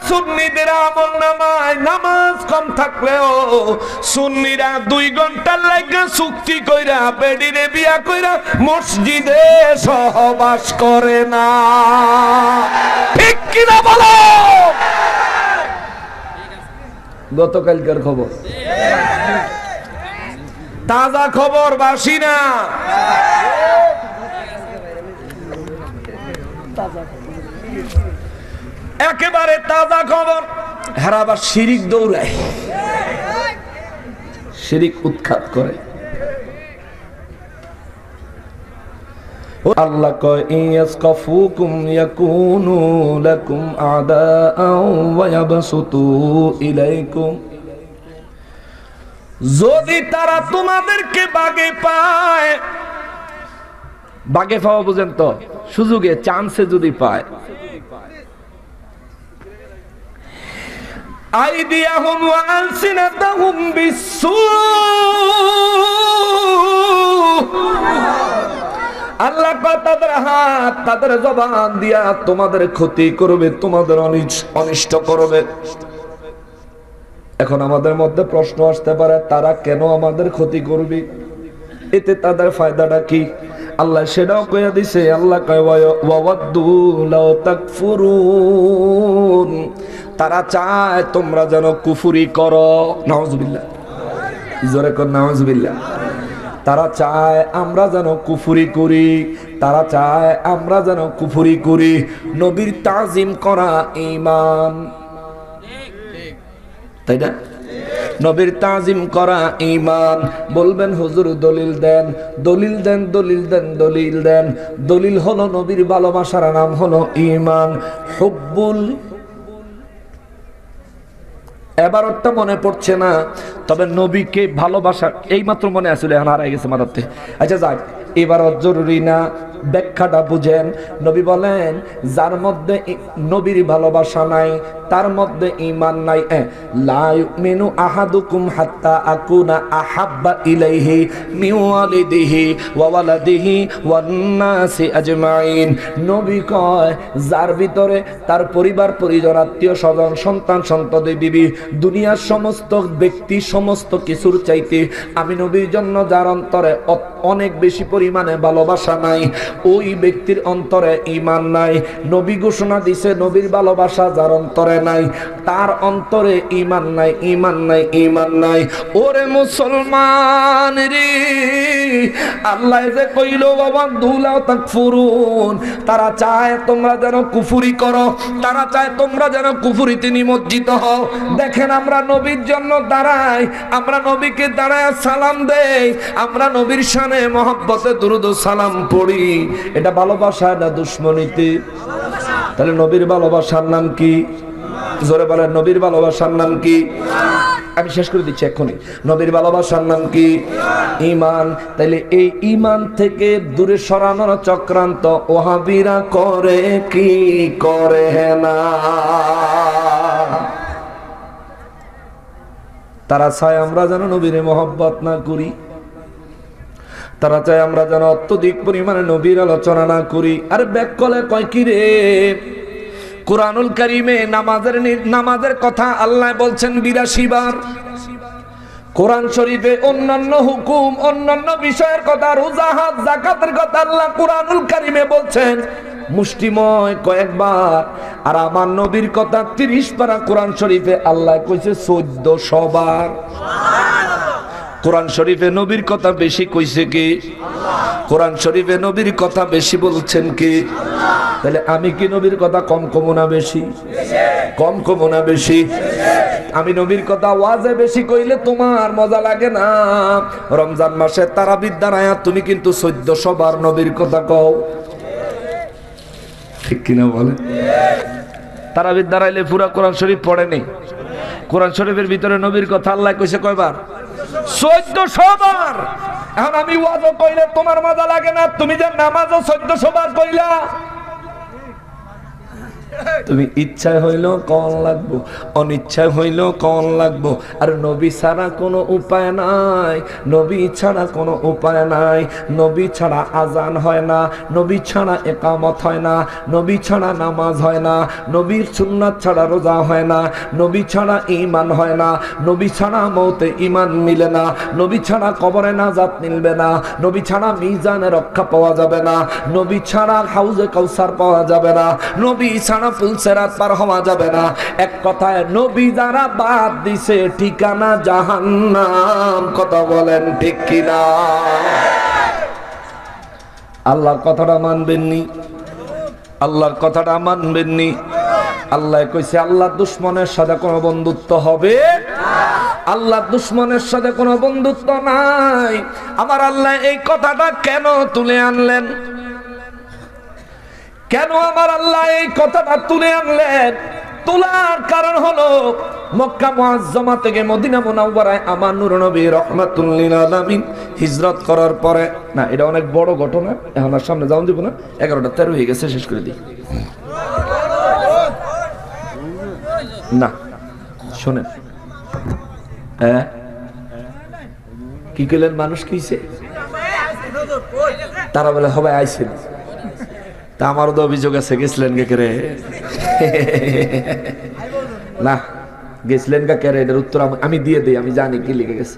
সুন্নিদের আমলনামায় নামাজ কম থাকলেও সুন্নিরা 2 ঘন্টা লাগা চুক্তি কইরা বেডিরে বিয়া কইরা মসজিদে সহবাস করে না। ঠিক কিনা বলো? গতকালকার খবর, তাজা খবর, বাসি না। একেবারে তাজা খবর। হেরা আবার শিরিক দৌড়ায়, শিরিক উৎখাত করে। আল্লাহ কয় ইয়াসকাফুকুম ইয়াকুনু লাকুম আদাআও ওয়া ইয়াবসুতু ইলাইকুম, যদি তারা তোমাদেরকে বাগে পায়, বাগে পাওয়া বুঝেন তো, সুযোগে চান্সে যদি পায়, আইদিয়াহুম ওয়া আলসিনাতাহুম বিসসু, আল্লাহ কয় তাদের হাত, তাদের জবান দিয়া তোমাদের ক্ষতি করবে, তোমাদের অনিষ্ট করবে। এখন আমাদের মধ্যে প্রশ্ন আসতে পারে, তারা কেন আমাদের ক্ষতি করবে? এতে তাদের ফায়দাটা কি? আল্লাহ সেটাও কইয়া দিছে। আল্লাহ কয় ওয়াওয়াদ্দু লাউ তাকফুরুন, তারা চায় তোমরা যেন কুফরি করো। নাউজুবিল্লাহ, জোরে কর নাউজুবিল্লাহ। তারা চায় আমরা যেন কুফরি করি, তারা চায় আমরা যেন কুফরি করি। নবীর তাজিম করা ঈমান, তাই না? নবীর তাজিম করা ঈমান। বলবেন হুজুর দলিল দেন, দলিল দেন, দলিল দেন, দলিল দেন। দলিল হলো নবীর ভালোবাসার নাম হলো ঈমান। হুব্বুল, এবারটা মনে পড়ছে না, তবে নবীকে ভালোবাসা এইমাত্র মনে আসলে, এখন হারাই গেছে মাথাতে। আচ্ছা যাক, এবার জরুরি না, ব্যাখ্যাটা বুঝেন। নবী বলেন যার মধ্যে নবীর ভালোবাসা নাই তার মধ্যে ঈমান নাই। লা ইউমিনু আহাদুকুম হাত্তা আকুনা আহাব্বা ইলাইহি মিন ওয়ালিদিহি ওয়া ওয়ালাদিহি ওয়ান নাসি আজমাইন। নবী কয় যার ভিতরে তার পরিবার পরিজন, আত্মীয় স্বজন, সন্তান সন্ততি, বিবি, দুনিয়ার সমস্ত ব্যক্তি, সমস্ত কিছুর চাইতে আমি নবীর জন্য যার অন্তরে অনেক বেশি পরিমাণে ভালোবাসা নাই, ওই ব্যক্তির অন্তরে ঈমান নাই। নবী ঘোষণা দিছে নবীর ভালোবাসা যার অন্তরে নাই তার অন্তরে ঈমান নাই, ঈমান নাই, ঈমান নাই। ওরে মুসলমান রে, আল্লাহ যে কইল বাবা দুলাও তাকফুরুন, তারা চায় তোমরা যেন কুফরি করো, তারা চায় তোমরা যেন কুফরিতে নিমজ্জিত হও। দেখেন আমরা নবীর জন্য দাঁড়াই, আমরা নবীকে দাঁড়ায় সালাম দেই, আমরা নবীর শানে মহব্বতে দুরূদ ও সালাম পড়ি। এটা ভালোবাসা না দুশমনীতে? তাহলে নবীর ভালোবাসার নাম কি? জোরে বলেন, নবীর ভালোবাসার নাম কি? আমি শেষ করে দিচ্ছি এক্ষুনি। নবীর ভালোবাসার নাম কি? ঈমান। তাইলে এই ঈমান থেকে দূরে সরানোর চক্রান্ত ওহাবীরা করে কি করে না? তারা চায় আমরা যেন নবীর মহব্বত না করি, তারা চায় আমরা যেন অত্যধিক পরিমাণে নবীর আলোচনা না করি। আর ব্যাককলে কয় কি রে, কুরআনুল কারীমে নামাজের কথা আল্লাহ বলছেন 82 বার। কোরআন শরীফে অন্যান্য হুকুম, অন্যান্য বিষয়ের কথা, রোজা, হজ, যাকাতের কথা আল্লাহ কুরআনুল কারীমে বলছেন মুষ্টিময় কয়েকবার। আর আমার নবীর কথা 30 পারা কোরআন শরীফে আল্লাহ কইছে 1400 বার। কোরআন শরীফে নবীর কথা বেশি কইছে কি? কোরআন শরীফে নবীর কথা বেশি বলছেন কি? তাহলে আমি কি নবীর কথা কম কমো না বেশি? কম কমো না বেশি? আমি নবীর কথা ওয়াজে বেশি কইলে তোমার মজা লাগে না। রমজান মাসে তারাবির দাঁড়ায়া তুমি কিন্তু 1400 বার নবীর কথা কও, ঠিক কিনা বলে? তারাবির দাঁড়াইলে পুরা কোরআন শরীফ পড়েনি। কোরআন শরীফের ভিতরে নবীর কথা আল্লাহ কইছে কয়বার? 1400 বার। এখন আমি ওয়াজও কইলে তোমার মজা লাগে না, তুমি যে নামাজও 1400 বার কইলা। তুমি ইচ্ছায় হইলেও কন লাগবো, অনিচ্ছায় হইলেও কন লাগবো। আর নবী ছাড়া কোনো উপায় নাই, নবী ছাড়া কোনো উপায় নাই। নবী ছাড়া আজান হয় না, নবী ছাড়া একামত হয় না, নবী ছাড়া নামাজ হয় না, নবীর সুন্নাত ছাড়া রোজা হয় না, নবী ছাড়া ঈমান হয় না, নবী ছাড়া মওতে ঈমান মিলে না, নবী ছাড়া কবরে নাজাত মিলবে না, নবী ছাড়া মিজানে রক্ষা পাওয়া যাবে না, নবী ছাড়া হাউজে কাউসার পাওয়া যাবে না, নবী ছাড়া ফুলসেরাত পার হওয়া যাবে না। এক কথায় নবী যারা বাদ দিছে ঠিকানা জাহান্নাম। কথা বলেন ঠিক কিনা? আল্লাহর কথাটা মানবেননি? আল্লাহর কথাটা মানবেননি? আল্লাহ কইছে আল্লাহর দুশমনের সাথে কোনো বন্ধুত্ব হবে না, আল্লাহর দুশমনের সাথে কোনো বন্ধুত্ব নাই। আমার আল্লাহ এই কথাটা কেন তুলে আনলেন? কেন আমার আল্লাহ এই কথাটা তুলে আনলেন? তোলার কারণ হলো মক্কা মুআজ্জামা থেকে মদিনা মুনাওয়ারায় আমার নূর নবী রাহমাতুল লিল আলামিন হিজরত করার পরে, না এটা অনেক বড় ঘটনা, এখন আর সামনে যাওয়া দিব না, 11টা 13 হয়ে গেছে, শেষ করে দিই। না শোনেন, হ্যাঁ কি কইলেন? মানুষ কিছে তারা বলে হবে আইছেন, তা আমারও তো অভিযোগ আছে, গেছিলেন কে রে? না গেছিলেন কে রে, এটার উত্তর আমি দিয়ে দিই, আমি জানি কি লিখে গেছে।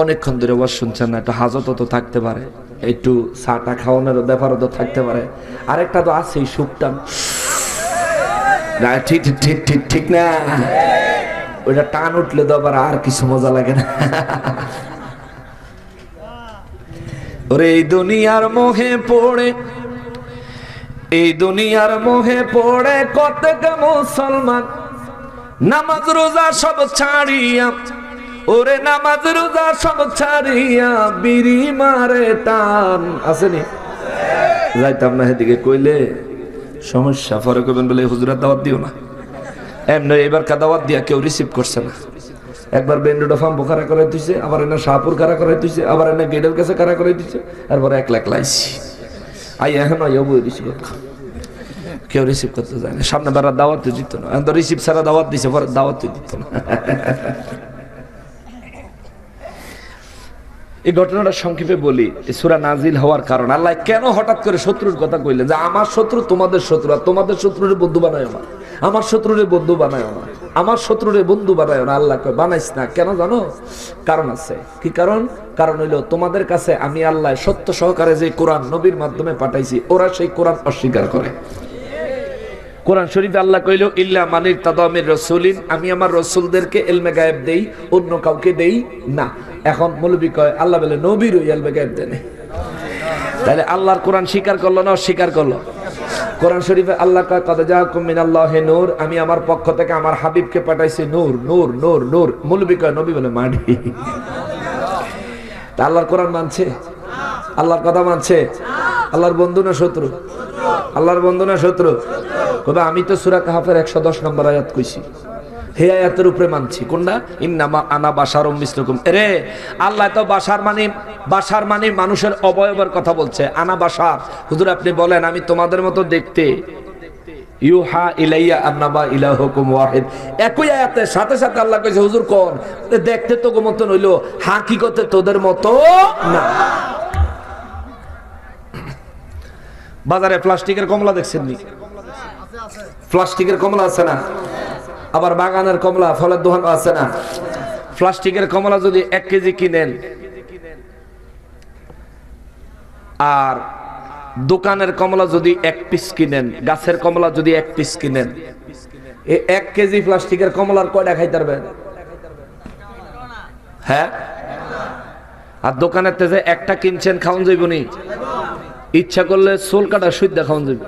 অনেকক্ষণ ধরে ওয়াজ শুনছেন না, একটা হাজতও তো থাকতে পারে, একটু চাটা খাওয়ানোর ব্যাপারও তো থাকতে পারে, আরেকটা তো আছে সুপটা, না ঠিক ঠিক ঠিক ঠিক না, ওইটা টান উঠলে তো আবার আর কিছু মজা লাগে না। ওরে এই দুনিয়ার মোহে পড়ে, এই দুনিয়ার মোহে পড়ে কতক মুসলমান নামাজ রোজা সব ছাড়িয়া, ওরে নামাজ রোজা সব ছাড়িয়া বিড়ি মারে টান। আসেনি? যাইতাম না সেদিকে কইলে সমস্যা, পরে কইবেন বলে হুজুরের দাওয়াত দিও না। এমনি এবার দাওয়াত দিয়া কেউ রিসিভ করছে না। একবার বেন্ডোডা ফার্ম বোখারা করে দিছে, আবার এনে শাহপুর কারা করে দিছে, আবার এনে গেটের কাছে কারা করে দিছে, এরপরে 1 লাখ লাইছি। আই এখন বই দিছি, কেউ রিসিভ করতে যায় না। সামনে বেড়া দাওয়াত দিত না, এখন তো রিসিভ ছাড়া দাওয়াত দিছে, পরে দাওয়াত দিত না। এই ঘটনাটা সংক্ষেপে বলি, সূরা নাজিল হওয়ার কারণ, আল্লাহ কেন হঠাৎ করে শত্রুর কথা কইলেন? যে আমার শত্রু তোমাদের শত্রু, আর তোমাদের শত্রুরে বন্ধু বানায় না, আমার শত্রুরে বন্ধু বানায় না, আমার শত্রুরে বন্ধু বানায় না। আল্লাহ কয় বানাইস না। কেন জানো? কারণ আছে। কি কারণ? কারণ হইলো তোমাদের কাছে আমি আল্লাহ সত্য সহকারে যে কোরআন নবীর মাধ্যমে পাঠাইছি, ওরা সেই কোরআন অস্বীকার করে। কোরআন শরীফে আল্লাহ কইলো ইল্লা মানির তাদামির রাসূলিন, আমি আমার রাসূলদেরকে ইলমে গায়েব দেই, অন্য কাউকে দেই না। এখন মৌলবী কয় আল্লাহ বলে নবীর ইলমে গায়েব দেন, তাহলে আল্লাহর কোরআন স্বীকার করলো না অস্বীকার করলো? কোরআন শরীফে আল্লাহ কয় কদ জাআকুম মিনাল্লাহি নূর, আমি আমার পক্ষ থেকে আমার হাবিবকে পাঠাইছি নূর, নূর নূর নূর। মৌলবী কয় নবী বলে মাটি। তা আল্লাহর কোরআন মানছে? আল্লাহর কথা মানছে? আল্লাহর বন্ধু না শত্রু? আল্লাহর বন্ধু না শত্রু? কবে আমি তো সূরা কাহফের 110 নম্বর আয়াত কইছি, হে আয়াতের উপরে মানছি। কোনটা? ইন্নামা আনা বাশারুম মিসলুকুম। রে আল্লাহ তো বাশার মানে মানুষের অবয়বের কথা বলছে। আনা বাশার, হুজুর আপনি বলেন আমি তোমাদের মতো দেখতে। ইউহা ইলাইয়া আন্নামা ইলাহুকুম ওয়াহিদ। একই আয়াতের সাথে সাথে আল্লাহ কইছে হুজুর কোন দেখতে তো মতন হইলো, হাকিকতে তোদের মতো না। বাজারে প্লাস্টিকের কমলা দেখছেন নি? প্লাস্টিকের কমলা আছে না? আবার বাগানের কমলা, ফলের দোকান আছে না? প্লাস্টিকের কমলা যদি 1 কেজি কিনেন, আর দোকানের কমলা যদি 1 পিস কিনেন, গাছের কমলা যদি 1 পিস কিনেন, এই 1 কেজি প্লাস্টিকের কমলার কয়টা খাইতে পারবেন? হ্যাঁ? আর দোকানের থেকে একটা কিনছেন, খাওয়ান যাইব নি? ইচ্ছা করলে সোল কাটা সুইদা খাওয়ান যাইব,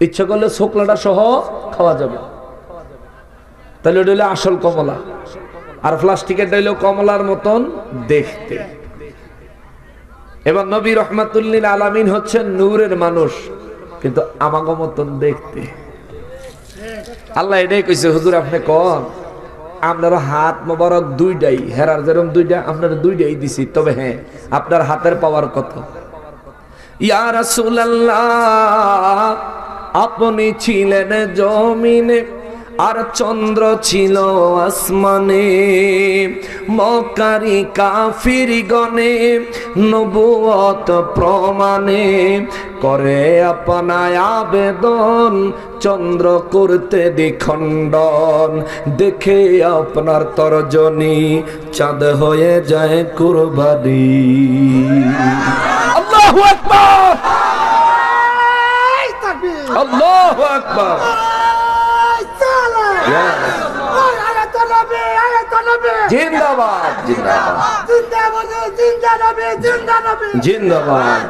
ইচ্ছা করলে শোকলাটা সহ খাওয়া যাবে। তাহলে ওটা হলো আসল কমলা, আর প্লাস্টিকের হইলো কমলার মতন দেখতে। এবার নবী রাহমাতুল লিল আলামিন হচ্ছেন নূরের মানুষ, কিন্তু আমাগো মতন দেখতে। আল্লাহ এটাই কইছে হুজুর আপনি কোন আপনার হাত মোবারক দুইটাই, হেরার যেরকম দুইটা আপনার দুইটাই দিছি, তবে হ্যাঁ আপনার হাতের পাওয়ার কত? ইয়া রাসূলুল্লাহ, আপনি ছিলেন জমিনে আর চন্দ্র ছিল আসমানে, মক্কারি কাফিরগণে নবুয়ত প্রমাণে করে আপনায় আবেদন, চন্দ্র করতে দ্বিখণ্ডন, দেখে আপনার তর্জনী চাঁদ হয়ে যায় কুরবানি। আল্লাহু আকবার, আল্লাহু আকবার। জিন্দাবাদ জিন্দাবাদ জিন্দাবাদ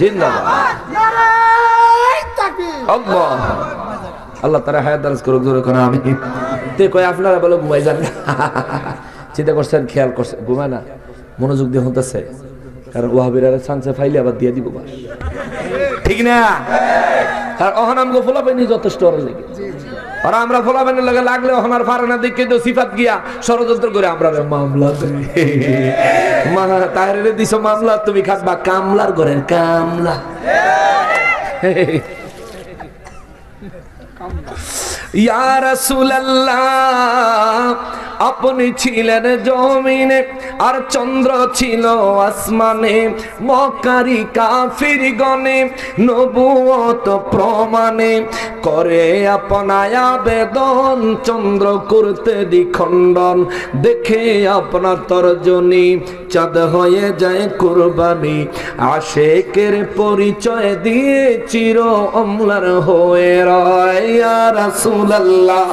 জিন্দাবাদ। আল্লাহ আল্লাহ তারা হায়াত দারাজ করুক, জোরে করে আমিন। তে কয় আপনারা বলো ঘুমাই যান না, চিন্তা করছেন, খেয়াল করছেন, ঘুমায় না, মনোযোগ দিয়ে হতেছে, কারণ ওয়াহাবিরা চান্সে ফাইলে আবার দিয়ে দিব, বাস ঠিক না? আর অহনামগো ফোলা পাইনি যথেষ্ট লেগে, আর আমরা ফোলা পাইনি লাগে লাগলে অহনার ফারানা দিকে তো সিফাত গিয়া ষড়যন্ত্র করে আমরা মামলা তাহলে দিছ মামলা, তুমি খাসবা কামলার ঘরের কামলা। ইয়া রাসূলুল্লাহ, আপনি ছিলেন জমিনে আর চন্দ্র ছিল আসমানে, মক্কারি কাফিরগণে নবুয়ত প্রমাণে করে আপনায় আবেদন, চন্দ্র করতে দ্বিখণ্ডন, দেখে আপনার তর্জনী চাঁদ হয়ে যায় কুরবানি। আশেকের পরিচয় দিয়ে চির অম্লার হয়ে রয়। ইয়া রাসূলুল্লাহ,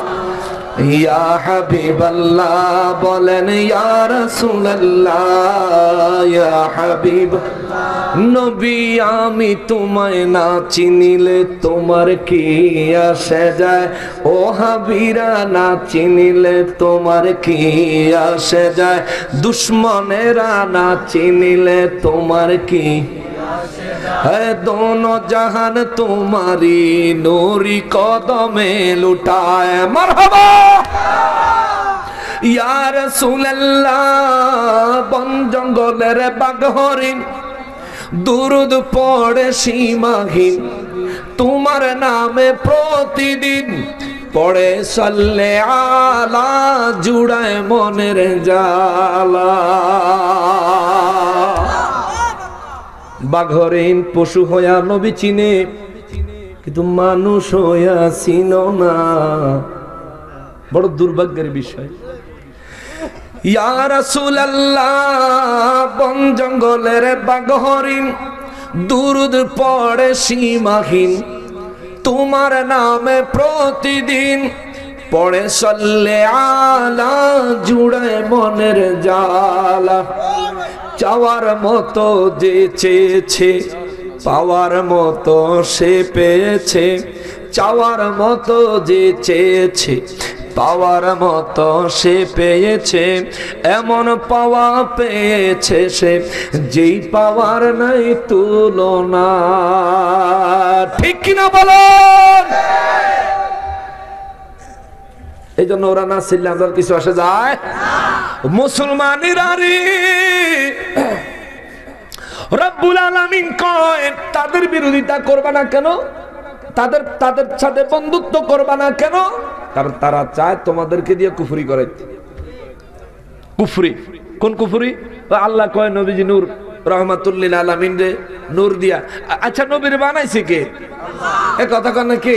ইয়া হাবিবাল্লাহ, বলেন ইয়া রাসূলুল্লাহ, ইয়া হাবিব নবী, আমি তোমায় না চিনিলে তোমার কি আসে যায়? ও হাবিরা, না চিনিলে তোমার কি আসে যায়? দুশ্মনেরা না চিনিলে তোমার কি है? दोनों जहान तुम्हारी नूरी कदमे लुटाए। मरहबा या रसूलल्लाह, बन जंगलेर बाघ हरिण दुरुद पड़े सीमाहीन, तुम्हार नामे प्रतिदिन पड़े सल्ले आला, जुड़ाए मनेर जाला। বাঘরিন পশু হইয়া নবী চিনে, কিন্তু মানুষ হইয়া চিনো না, বড় দুর্ভাগ্যের বিষয়। ইয়া রাসূলুল্লাহ, বন জঙ্গলের বাঘরিন দুরুদ পড়ে সীমাহীন, তোমার নামে প্রতিদিন পড়ে সল্লে আলা, জুড়ায় মনের জালা। চাওয়ার মতো যে চেয়েছে, পাওয়ার মতো সে পেয়েছে, চাওয়ার মতো যে চেয়েছে, পাওয়ার মতো সে পেয়েছে, এমন পাওয়া পেয়েছে সে যেই পাওয়ার নাই তুলনা। ঠিক কিনা বলেন? এই জন্য ওরা না ছিল আমাদের কিছু আসে যায়। মুসলমানেরা রে, রব্বুল আলামিন কয় তাদের বিরোধিতা করবা না কেন, তাদের সাথে বন্ধুত্ব করবা না কেন? কারণ তারা চায় তোমাদেরকে দিয়ে কুফরি করাইতে। কুফরি, কোন কুফরি? আল্লাহ কয় নবীজি নূর রহমাতুল লিল আলামিন রে নূর দিয়া। আচ্ছা, নবীর বানাইছে কে? আল্লাহ। এ কথা কন না কে?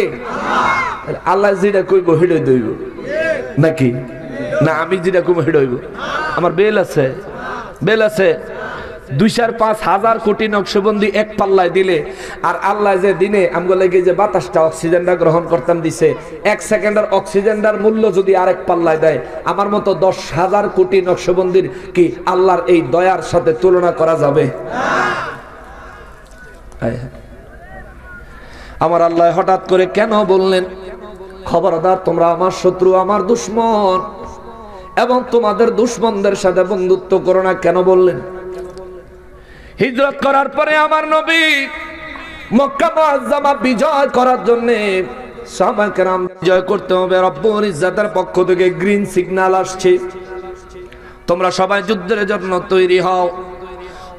আল্লাহ। আল্লাহ যেটা কইব হেডই দইব নাকি? না, আমি যেটা কইব হেডই হইব। আমার বেল আছে, বেল আছে। 2-5,000 কোটি নকশবন্দি এক পাল্লায় দিলে, আর আল্লাহ যে দিনে আমগো লাগে যে বাতাসটা অক্সিজেনটা গ্রহণ করতাম দিছে, 1 সেকেন্ডের অক্সিজেনটার মূল্য যদি আরেক পাল্লায় দেয়, আমার মতো 10,000 কোটি নকশবন্দির কি আল্লাহর এই দয়ার সাথে তুলনা করা যাবে? আমার আল্লাহ হঠাৎ করে কেন বললেন, খবরদার তোমরা আমার শত্রু, আমার দুশ্মন, এবং তোমাদের দুশ্মনদের সাথে বন্ধুত্ব করো না। কেন বললেন? হিজরত করার পরে আমার নবী মক্কা মুআজ্জামা বিজয় করার জন্য সাহাবায়ে কেরাম বিজয় করতে হবে, রব্বুল ইজ্জাতের পক্ষ থেকে গ্রিন সিগন্যাল আসছে, তোমরা সবাই যুদ্ধের জন্য তৈরি হও।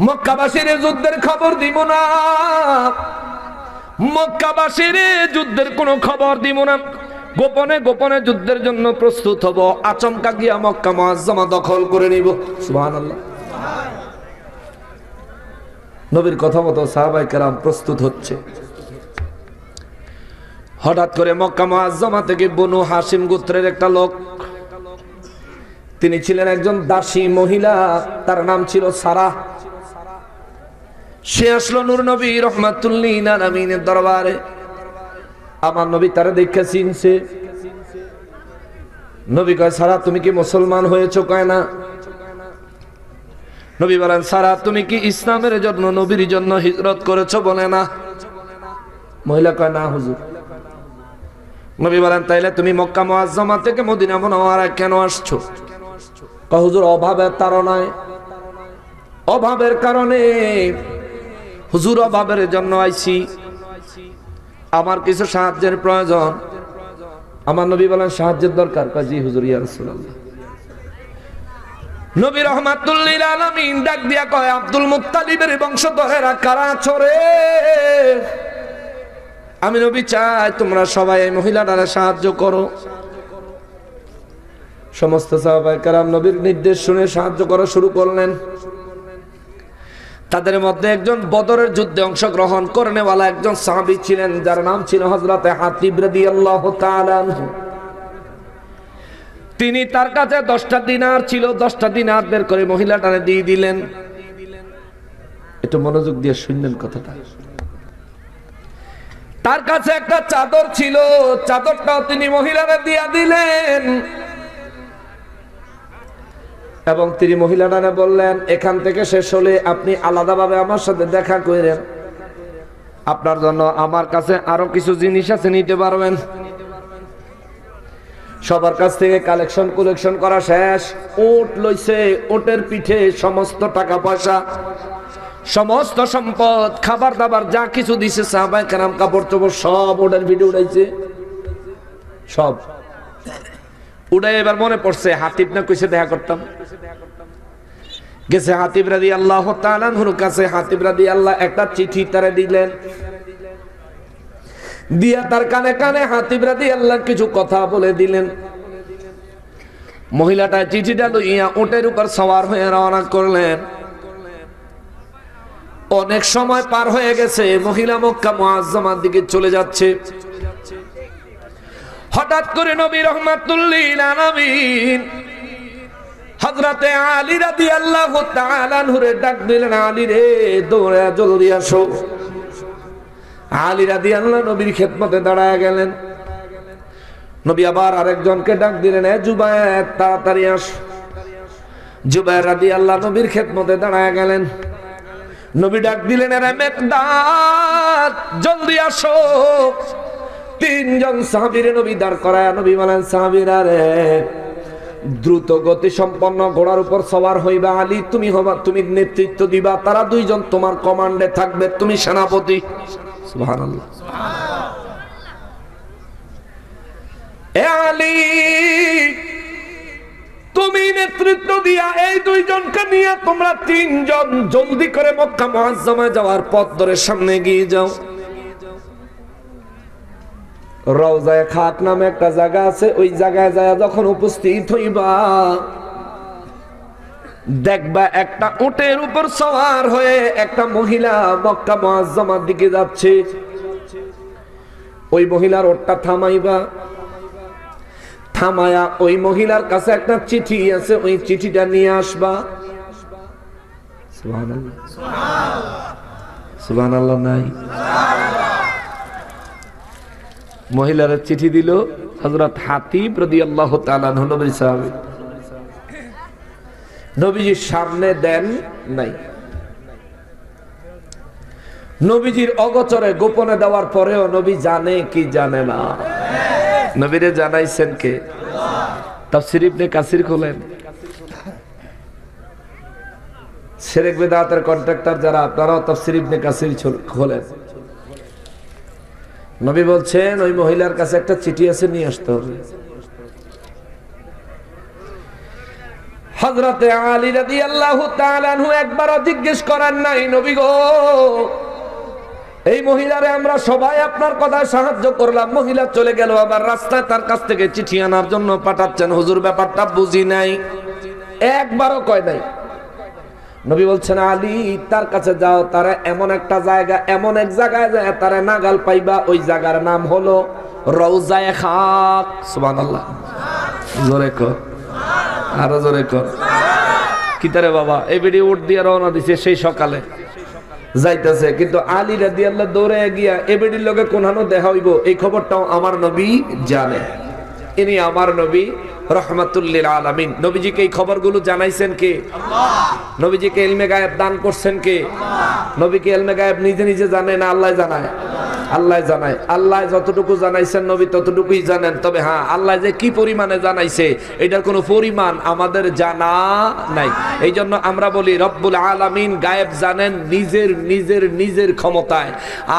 মক্কাবাসীর যুদ্ধের খবর দিব না, মক্কাবাসীর যুদ্ধের কোনো খবর দিব না, গোপনে গোপনে যুদ্ধের জন্য প্রস্তুত হব, আচমকা গিয়া মক্কা মুআজ্জামা দখল করে নিব। সুবহানাল্লাহ। নবীর কথা মতো সাহাবায়ে কেরাম প্রস্তুত হচ্ছে। হঠাৎ করে মক্কা মুআজ্জামা থেকে বনু হাশিম গোত্রের একটা লোক, তিনি ছিলেন একজন দাসী মহিলা, তার নাম ছিল সারা। সে আসলো নূর নবী রাহমাতুল লিল আলামিনের দরবারে। আমার নবী তারে দেখে চিনছে। নবী কয়, সারা তুমি কি মুসলমান হয়েছো? কয় না। নবী বলেন, সারা তুমি কি ইসলামের জন্য, নবীর জন্য হিজরত করেছো? বলে না। মহিলা কয়, না হুজুর। নবী বলেন, তাইলে তুমি মক্কা মুআজ্জামা থেকে মদিনা মুনাওয়ারায় কেন আসছো? কয়, হুজুর অভাবের তাড়নায়, অভাবের কারণে হুজুর, অভাবের জন্য আইছি, আমার কিছু সাহায্যের প্রয়োজন। আমার নবী বলেন, সাহায্যের দরকার? কয়, জি হুজুর ইয়া রাসূলুল্লাহ। নবী রাহমাতুল লিল আলামিন ডাক দিয়া কয়, আব্দুল মুত্তালিবের বংশধরেরা কারা আছো রে? আমি নবী চাই তোমরা সবাই এই মহিলাটারে সাহায্য করো। সমস্ত সাহাবায়ে কেরাম নবীর নির্দেশ শুনে সাহায্য করা শুরু করলেন। তাদের মধ্যে একজন বদরের যুদ্ধে অংশগ্রহণ করেনেওয়ালা একজন সাহাবী ছিলেন, যার নাম ছিল হযরতে হাতিব রাদিয়াল্লাহু তাআলা আনহু। তিনি, তার কাছে 10টা দিনার ছিল, 10টা দিনার বের করে মহিলাটারে দিয়ে দিলেন। একটু মনোযোগ দিয়ে শুনলেন কথাটা। তার কাছে একটা চাদর ছিল, চাদরটাও তিনি মহিলারে দিয়া দিলেন এবং তিনি মহিলাটারে বললেন, এখান থেকে শেষ হলে আপনি আলাদাভাবে আমার সাথে দেখা করেন, আপনার জন্য আমার কাছে আরো কিছু জিনিস আছে, নিতে পারবেন। সবার কাছ থেকে কালেকশন করা শেষ। উট লইছে, উটের পিঠে সমস্ত টাকা পয়সা, সমস্ত সম্পদ, খাবার দাবার যা কিছু দিছে সাহাবায়ে কেরাম, কাপড় চোপড় সব উটের পিঠে উঠাইছে, সব উড়াই। এবার মনে পড়ছে হাতিব না কইছে দেখা করতাম, গেছে হাতিব রাদিয়াল্লাহু তাআলা আনহুর কাছে। হাতিব রাদিয়াল্লাহু একটা চিঠি তারে দিলেন, দিয়া তার কানে কানে হাতিব রাদিয়াল্লাহু কিছু কথা বলে দিলেন। মহিলাটা চিঠিটা লইয়া উটের উপর সওয়ার হয়ে রওনা করলেন। অনেক সময় পার হয়ে গেছে, মহিলা মক্কা মুআজ্জামার দিকে চলে যাচ্ছে। হঠাৎ করে নবী রাহমাতুল লিল আলামিন হযরতে আলী রাদিয়াল্লাহু তাআলা আনহুরে ডাক দিলেন, আলী রে, দৌড়ে জলদি আসো। আলী রাদিয়াল্লাহু নবীর খেদমতে দাঁড়ায় গেলেন। নবী আবার আরেকজনকে ডাক দিলেন, এ জুবায়ের, তাড়াতাড়ি আসো। জুবায়ের রাদিয়াল্লাহু নবীর খেদমতে দাঁড়ায় গেলেন। নবী ডাক দিলেন, এ মিকদাদ, জলদি আসো। 3 জন সাহাবীরে নবী দাঁড় করায় নবী বলেন, সাহাবীরা রে, দ্রুত গতি সম্পন্ন ঘোড়ার উপর সওয়ার হইবা। আলী তুমি হবা, তুমি নেতৃত্ব দিবা, তারা 2 জন তোমার কমান্ডে থাকবে, তুমি সেনাপতি। সুবহানাল্লাহ। এ আলী, তুমি নেতৃত্ব দিয়া এই 2 জনকে নিয়ে তোমরা 3 জন জলদি করে মক্কা মুআজ্জামায় যাওয়ার পথ ধরে সামনে এগিয়ে যাও। রওজায়ে খাক নামে একটা জায়গা আছে, ওই জায়গায় যায় যখন উপস্থিত হইবা, দেখবা একটা উটের উপর সওয়ার হয়ে একটা মহিলা মক্কা মুআজ্জামার দিকে যাচ্ছে। ওই মহিলার উটটা থামাইবা, থামায়া ওই মহিলার কাছে একটা চিঠি আছে, ওই চিঠিটা নিয়ে আসবা। সুবহানাল্লাহ, সুবহানাল্লাহ নাই? মহিলার চিঠি দিল হযরত হাতিব রাদিয়াল্লাহু তাআলা আনহু, নবীর সাহাবী। নবীজির সামনে দেন নাই। নবীজির অগোচরে গোপনে দেওয়ার পরেও নবী জানে কি জানে না? নবীরে জানাইছেন কে? তাফসীর ইবনে কাসির খোলেন। শিরক বিদআতের কন্ট্রাক্টর যারা, আপনারাও তাফসীর ইবনে কাসির খোলেন। নবী বলছেন, ওই মহিলার কাছে একটা চিঠি আছে, নিয়ে আসতে হবে। হযরতে আলী রাদিয়াল্লাহু তাআলা আনহু একবারও জিজ্ঞেস করেন নাই, নবী গো এই মহিলারে আমরা সবাই আপনার কথায় সাহায্য করলাম, মহিলা চলে গেল, আবার রাস্তায় তার কাছ থেকে চিঠি আনার জন্য পাঠাচ্ছেন, হুজুর ব্যাপারটা বুঝি নাই। একবারও কয় নাই। নবী বলছেন আলী তার কাছে যাও, তারা এমন একটা জায়গা, এমন এক জায়গায় যায় তারা নাগাল পাইবা, ওই জায়গার নাম হলো রওজায়ে খাক। সুবহানাল্লাহ, জোরে কর, আরো জোরে কর। কিতারে বাবা এই ভিডিও উঠ দিয়ে রওনা দিছে সেই সকালে যাইতেছে, কিন্তু আলী রাদিয়াল্লাহু দৌড়ে গিয়া এবেডির লগে কোনহানো দেখা হইব এই খবরটাও আমার নবী জানে। ইনি আমার নবী রাহমাতুল লিল আলামিন। নবীজিকে এই খবরগুলো জানাইছেন কে? আল্লাহ। নবীজিকে ইলমে গায়েব দান করছেন কে? আল্লাহ। নবীকে ইলমে গায়েব নিজে নিজে জানে না আল্লাহ জানায়? আল্লাহ জানায়। আল্লাহ যতটুকু জানাইছেন নবী ততটুকুই জানেন। তবে হ্যাঁ, আল্লাহ যে কি পরিমাণে জানাইছে এটার কোনো পরিমাণ আমাদের জানা নাই। এই জন্য আমরা বলি রব্বুল আলামিন গায়েব জানেন নিজের নিজের নিজের ক্ষমতায়,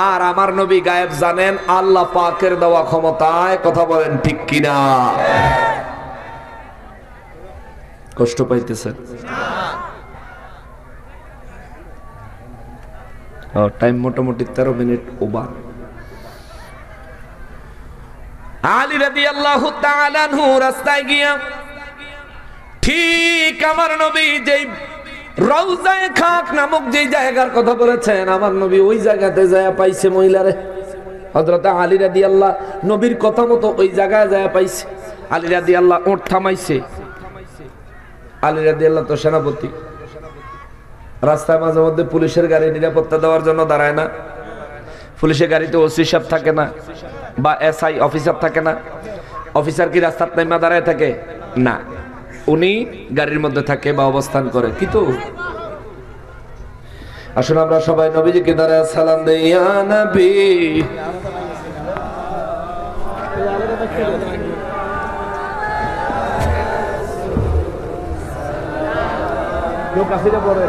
আর আমার নবী গায়েব জানেন আল্লাহ পাকের দেওয়া ক্ষমতায়। কথা বলেন ঠিক কিনা? কষ্ট পাইতেছেন? টাইম মোটামুটি 13 মিনিট ওভার। আলী রাদিয়াল্লাহু তাআলা আনহু রাস্তায় গিয়া ঠিক আমার নবী যেই রওজায়ে খাক নামক যেই জায়গার কথা বলেছেন, আমার নবী ওই জায়গাতে যায় পাইছে মহিলারে। হযরত আলী রাদিয়াল্লাহু নবীর কথা মতো ওই জায়গায় যায় পাইছে। আলী রাদিয়াল্লাহু ওঠ থামাইছে। আলী রাদিয়াল্লাহু তো সেনাপতি, রাস্তায় মাঝে মধ্যে পুলিশের গাড়ি নিরাপত্তা দেওয়ার জন্য দাঁড়ায় না? পুলিশের গাড়িতে ওসি সাহেব থাকে না বা এসআই অফিসার থাকে না? অফিসার কি রাস্তার নাইমা দাঁড়ায় থাকে? না, উনি গাড়ির মধ্যে থাকে বা অবস্থান করে। কিন্তু আসুন আমরা সবাই নবীজিকে দাঁড়ায় সালাম দেই, ইয়া নবী। কেউ কাছে পড়ে